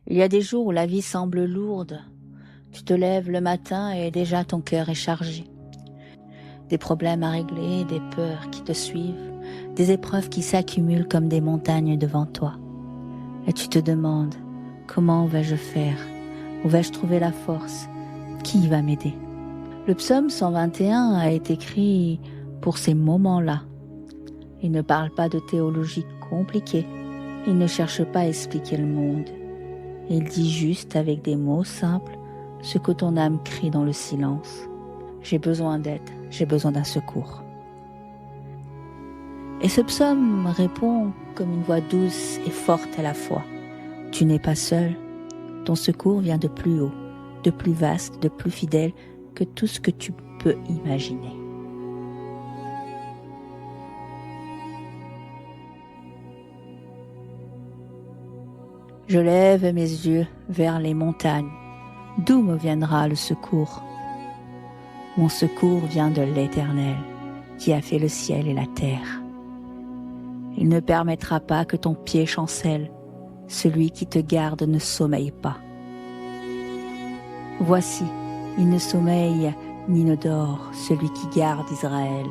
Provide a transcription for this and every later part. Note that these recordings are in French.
Il y a des jours où la vie semble lourde. Tu te lèves le matin et déjà ton cœur est chargé. Des problèmes à régler, des peurs qui te suivent, des épreuves qui s'accumulent comme des montagnes devant toi. Et tu te demandes, comment vais-je faire? Où vais-je trouver la force? Qui va m'aider? Le psaume 121 a été écrit pour ces moments-là. Il ne parle pas de théologie compliquée. Il ne cherche pas à expliquer le monde. Il dit juste avec des mots simples ce que ton âme crie dans le silence. J'ai besoin d'aide, j'ai besoin d'un secours. Et ce psaume répond comme une voix douce et forte à la fois. Tu n'es pas seul, ton secours vient de plus haut, de plus vaste, de plus fidèle que tout ce que tu peux imaginer. Je lève mes yeux vers les montagnes. D'où me viendra le secours? Mon secours vient de l'Éternel, qui a fait le ciel et la terre. Il ne permettra pas que ton pied chancelle. Celui qui te garde ne sommeille pas. Voici, il ne sommeille ni ne dort, celui qui garde Israël.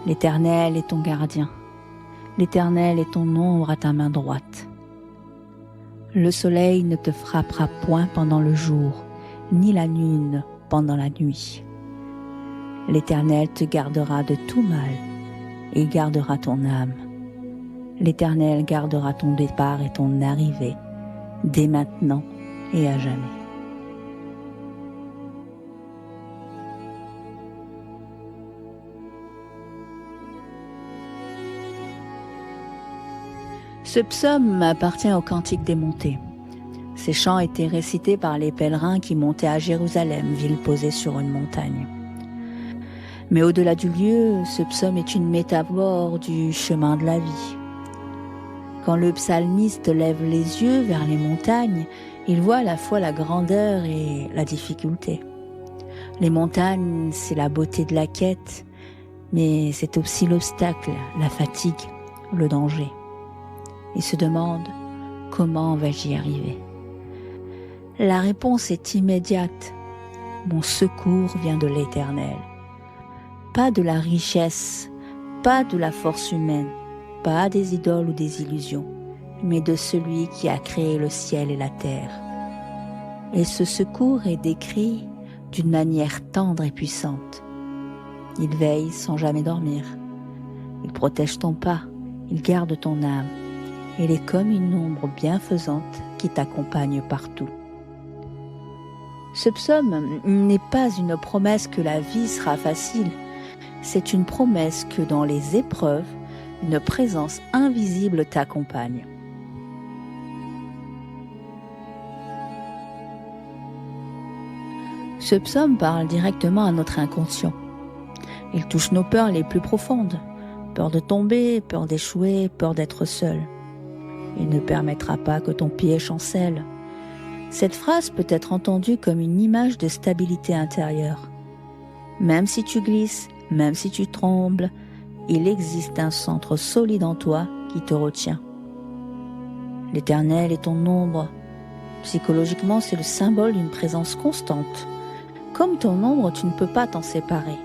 L'Éternel est ton gardien. L'Éternel est ton ombre à ta main droite. Le soleil ne te frappera point pendant le jour, ni la lune pendant la nuit. L'Éternel te gardera de tout mal, et il gardera ton âme. L'Éternel gardera ton départ et ton arrivée, dès maintenant et à jamais. Ce psaume appartient au Cantique des montées. Ces chants étaient récités par les pèlerins qui montaient à Jérusalem, ville posée sur une montagne. Mais au-delà du lieu, ce psaume est une métaphore du chemin de la vie. Quand le psalmiste lève les yeux vers les montagnes, il voit à la fois la grandeur et la difficulté. Les montagnes, c'est la beauté de la quête, mais c'est aussi l'obstacle, la fatigue, le danger. Il se demande, comment vais-je y arriver? La réponse est immédiate. Mon secours vient de l'Éternel. Pas de la richesse, pas de la force humaine, pas des idoles ou des illusions, mais de celui qui a créé le ciel et la terre. Et ce secours est décrit d'une manière tendre et puissante. Il veille sans jamais dormir. Il protège ton pas, il garde ton âme. Il est comme une ombre bienfaisante qui t'accompagne partout. Ce psaume n'est pas une promesse que la vie sera facile. C'est une promesse que dans les épreuves, une présence invisible t'accompagne. Ce psaume parle directement à notre inconscient. Il touche nos peurs les plus profondes. Peur de tomber, peur d'échouer, peur d'être seul. Il ne permettra pas que ton pied chancelle. Cette phrase peut être entendue comme une image de stabilité intérieure. Même si tu glisses, même si tu trembles, il existe un centre solide en toi qui te retient. L'Éternel est ton ombre. Psychologiquement, c'est le symbole d'une présence constante. Comme ton ombre, tu ne peux pas t'en séparer.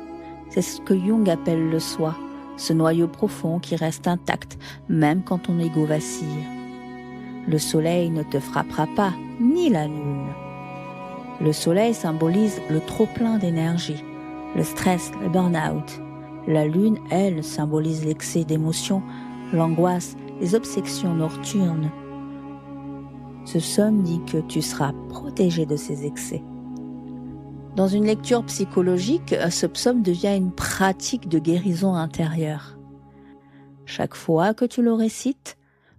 C'est ce que Jung appelle le soi, ce noyau profond qui reste intact, même quand ton ego vacille. Le soleil ne te frappera pas, ni la lune. Le soleil symbolise le trop-plein d'énergie, le stress, le burn-out. La lune, elle, symbolise l'excès d'émotions, l'angoisse, les obsessions nocturnes. Ce psaume dit que tu seras protégé de ces excès. Dans une lecture psychologique, ce psaume devient une pratique de guérison intérieure. Chaque fois que tu le récites,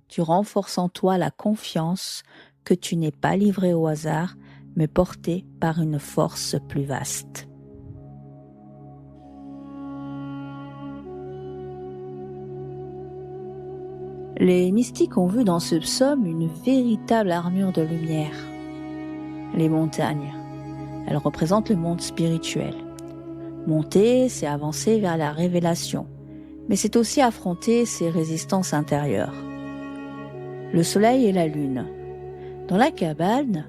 tu renforces en toi la confiance que tu n'es pas livré au hasard, mais porté par une force plus vaste. Les mystiques ont vu dans ce psaume une véritable armure de lumière. Les montagnes, elles représentent le monde spirituel. Monter, c'est avancer vers la révélation, mais c'est aussi affronter ses résistances intérieures. Le soleil et la lune, Dans la cabane,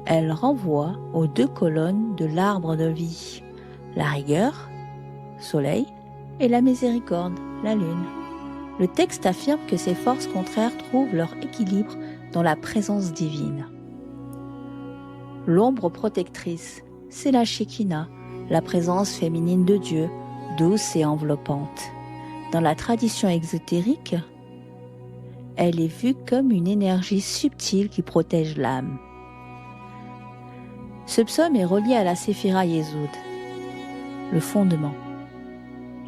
elle renvoie aux 2 colonnes de l'arbre de vie, la rigueur, soleil, et la miséricorde, la lune. Le texte affirme que ces forces contraires trouvent leur équilibre dans la présence divine. L'ombre protectrice, c'est la Shekinah, la présence féminine de Dieu, douce et enveloppante. Dans la tradition exotérique, elle est vue comme une énergie subtile qui protège l'âme. Ce psaume est relié à la Séphira Yesod, le fondement.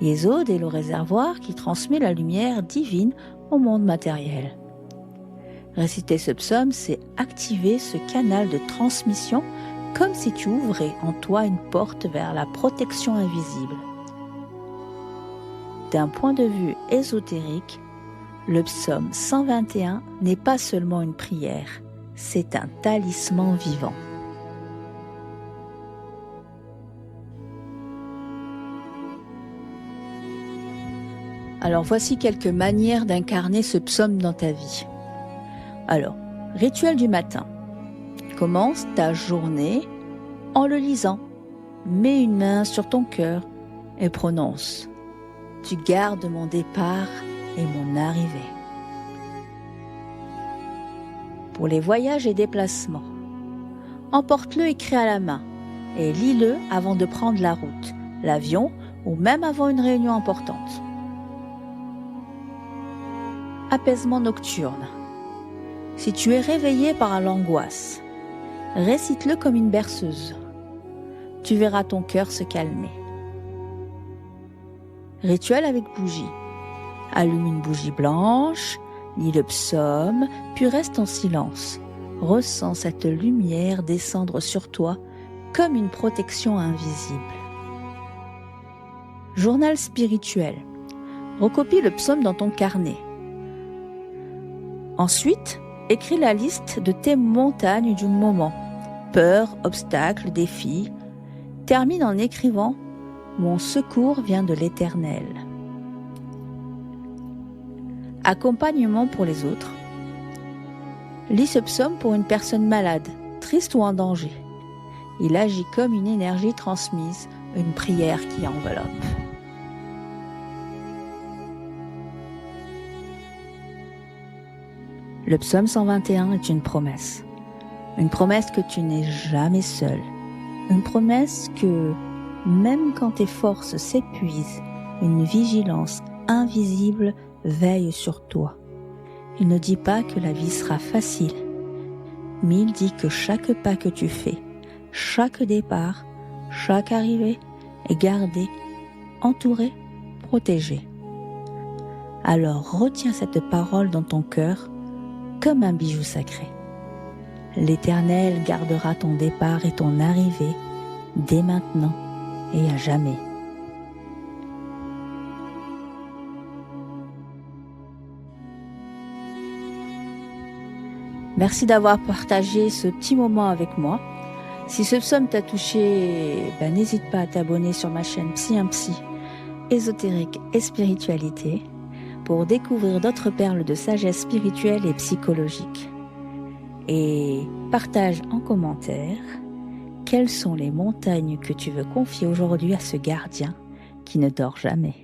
Yesod est le réservoir qui transmet la lumière divine au monde matériel. Réciter ce psaume, c'est activer ce canal de transmission comme si tu ouvrais en toi une porte vers la protection invisible. D'un point de vue ésotérique, le psaume 121 n'est pas seulement une prière, c'est un talisman vivant. Alors voici quelques manières d'incarner ce psaume dans ta vie. Alors, rituel du matin. Commence ta journée en le lisant. Mets une main sur ton cœur et prononce. Tu gardes mon départ et mon arrivée. Pour les voyages et déplacements, emporte-le écrit à la main et lis-le avant de prendre la route, l'avion ou même avant une réunion importante. Apaisement nocturne. Si tu es réveillé par l'angoisse, récite-le comme une berceuse. Tu verras ton cœur se calmer. Rituel avec bougie. Allume une bougie blanche, lis le psaume, puis reste en silence. Ressens cette lumière descendre sur toi comme une protection invisible. Journal spirituel. Recopie le psaume dans ton carnet. Ensuite, écris la liste de tes montagnes du moment. Peurs, obstacles, défis. Termine en écrivant « Mon secours vient de l'Éternel ». Accompagnement pour les autres. Lis ce psaume pour une personne malade, triste ou en danger. Il agit comme une énergie transmise, une prière qui enveloppe. Le psaume 121 est une promesse. Une promesse que tu n'es jamais seul. Une promesse que, même quand tes forces s'épuisent, une vigilance invisible veille sur toi. Il ne dit pas que la vie sera facile, mais il dit que chaque pas que tu fais, chaque départ, chaque arrivée est gardé, entouré, protégé. Alors retiens cette parole dans ton cœur comme un bijou sacré. L'Éternel gardera ton départ et ton arrivée dès maintenant et à jamais. Merci d'avoir partagé ce petit moment avec moi. Si ce psaume t'a touché, n'hésite pas à t'abonner sur ma chaîne Psy un Psy, ésotérique et spiritualité, pour découvrir d'autres perles de sagesse spirituelle et psychologique. Et partage en commentaire quelles sont les montagnes que tu veux confier aujourd'hui à ce gardien qui ne dort jamais.